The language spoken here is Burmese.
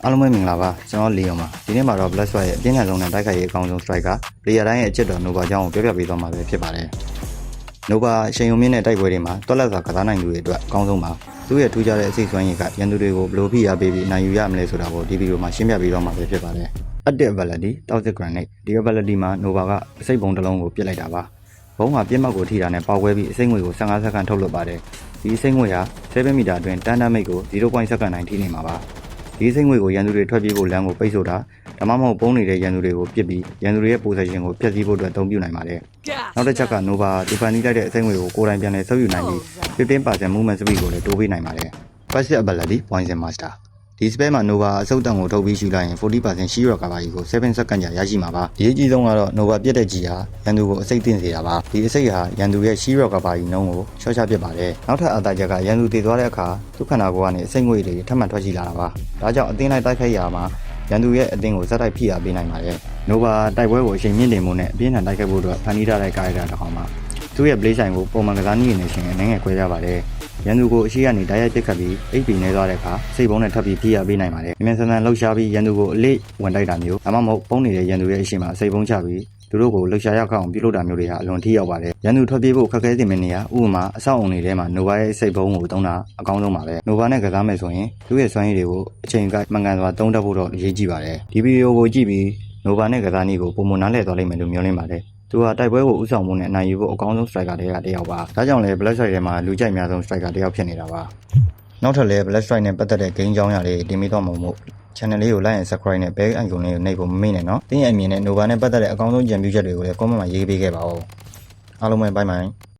အားလုံးပဲမင်္ဂလာပါကျွန်တော်လီယွန်ပါဒီနေ့မှာတော့ Black Swan ရဲ့အပြင်းထန်ဆုံးနဲ့တိုက်ခိုက်ရေးအကောင်းဆုံး striker player တိုင်းရဲ့အချက်တော် Nova အကြောင်းကိုပြောပြပေးသွားမှာပဲဖြစ်ပါတယ် Nova အချိန်ယုံမြင့်တဲ့တိုက်ပွဲတွေမှာတွက်လက်စွာကစားနိုင်သူတွေအတွက်အကောင်းဆုံးပါသူ့ရဲ့ထူးခြားတဲ့အစိတ်စွမ်းရည်ကရန်သူတွေကိုဘယ်လိုဖိအားပေးပြီးနိုင်ယူရမလဲဆိုတာကိုဒီဗီဒီယိုမှာရှင်းပြပေးသွားမှာပဲဖြစ်ပါတယ် Active Ability Toxic Grenade ဒီ ability မှာ Nova ကအစိတ်ပုံတစ်လုံးကိုပစ်လိုက်တာပါဘုံမှာပြစ်မှတ်ကိုထိတာနဲ့ပေါက်ကွဲပြီးအစိတ်ငွေကို15စက္ကန့်ထုတ်လွှတ်ပါတယ်ဒီအစိတ်ငွေဟာ7မီတာအတွင်းတန်တမိတ်ကို 0.7 စက္ကန့်တိုင်းထိနေမှာပါဒီစိတ်ငွေကိုရန်သူတွေထွက်ပြေးဖို့လမ်းကိုပိတ်ဆို့တာဒါမှမဟုတ်ပုံးနေတဲ့ရန်သူတွေကိုပစ်ပြီးရန်သူတွေရဲ့ possession ကိုဖျက်ဆီးဖို့အတွက်အသုံးပြုနိုင်ပါတယ်နောက်တစ်ချက်က Nova ဒီဖန်တီးလိုက်တဲ့အစိတ်ငွေကိုကိုယ်တိုင်ပြန်လည်ဆုပ်ယူနိုင်ပြီး 15% movement speed ကိုလည်းတိုးပေးနိုင်ပါတယ် Passive Ability Poison Master ဒီ spell မှာ Nova အဆုတ်တန်ကိုထုတ်ပြီးယူလိုက်ရင် 40% shield recovery ကို7စက္ကန့်ကြာရရှိမှာပါဒီအကြီးဆုံးကတော့ Nova ပြတ်တဲ့ကြီးဟာရန်သူကိုအစိတ်တင်စေတာပါဒီအစိတ်ဟာရန်သူရဲ့ shield recovery နှုန်းကိုရှော့ချပစ်ပါတယ်နောက်ထပ်အသာချက်ကရန်သူတည်သွားတဲ့အခါသူ့ခန္ဓာကိုယ်ကနေအစိတ်ငွေတွေထပ်မံထွက်ရှိလာတာပါဒါကြောင့်အသင်းလိုက်တိုက်ခိုက်ရာမှာရန်သူရဲ့အသင်းကိုဇက်တိုက်ဖိအားပေးနိုင်ပါတယ် Nova တိုက်ပွဲကိုအချိန်မြင့်တင်မှုနဲ့အပြင်းထန်တိုက်ခိုက်ဖို့အတွက်ဖန်တီးထားတဲ့ကာရက်တာတစ်ကောင်ပါသူ့ရဲ့ blade ဆိုင်ကိုပုံမှန်ကစားနည်းနဲ့ရှင်နိုင်ငံခွဲရပါတယ်ရန်သူကိုအရှိကနေတိုက်ရိုက်ပစ်ခတ်ပြီး HP နေသွားတဲ့အခါစိတ်ပုံးနဲ့ထပ်ပြီးဖိအားပေးနိုင်ပါတယ်။မြန်ဆန်ဆန်လှုပ်ရှားပြီးရန်သူကိုအလေးဝင်တိုက်တာမျိုးဒါမှမဟုတ်ပုံးနေတဲ့ရန်သူရဲ့အရှိမစိတ်ပုံးချပြီးသူတို့ကိုလှုပ်ရှားရောက်အောင်ပြုလုပ်တာမျိုးတွေဟာအလွန်ထိရောက်ပါတယ်။ရန်သူထွက်ပြေးဖို့ခက်ခဲစေမယ့်နေရာဥပမာအဆောက်အုံတွေထဲမှာ Nova ရဲ့စိတ်ပုံးကိုသုံးတာအကောင်းဆုံးပါပဲ။ Nova နဲ့ကစားမယ်ဆိုရင်သူ့ရဲ့စွမ်းရည်တွေကိုအချိန်ကမှန်ကန်စွာသုံးတတ်ဖို့တော့အရေးကြီးပါတယ်။ဒီဗီဒီယိုကိုကြည့်ပြီး Nova နဲ့ကစားနည်းကိုပုံမှန်နားလည်သွားလိမ့်မယ်လို့မျှော်လင့်ပါတယ်။သူဟာတိုက်ပွဲကိုဥဆောင်မှုနဲ့အနိုင်ယူဖို့အကောင်းဆုံး striker တွေကတယောက်ပါ။ဒါကြောင့်လည်း Black Strike ထဲမှာလူကြိုက်များဆုံး striker တယောက်ဖြစ်နေတာပါ။နောက်ထပ်လည်း Black Strike နဲ့ပတ်သက်တဲ့ game အကြောင်းအရာတွေတင်ပြသွားမှာမို့ channel လေးကို like and subscribe နဲ့ bell icon လေးကိုနှိပ်ဖို့မမေ့နဲ့နော်။တင်းရဲ့အမြင်နဲ့ Nova နဲ့ပတ်သက်တဲ့အကောင်းဆုံးကြံပြုချက်တွေကိုလည်း comment မှာရေးပေးခဲ့ပါဦး။အားလုံးပဲ bye bye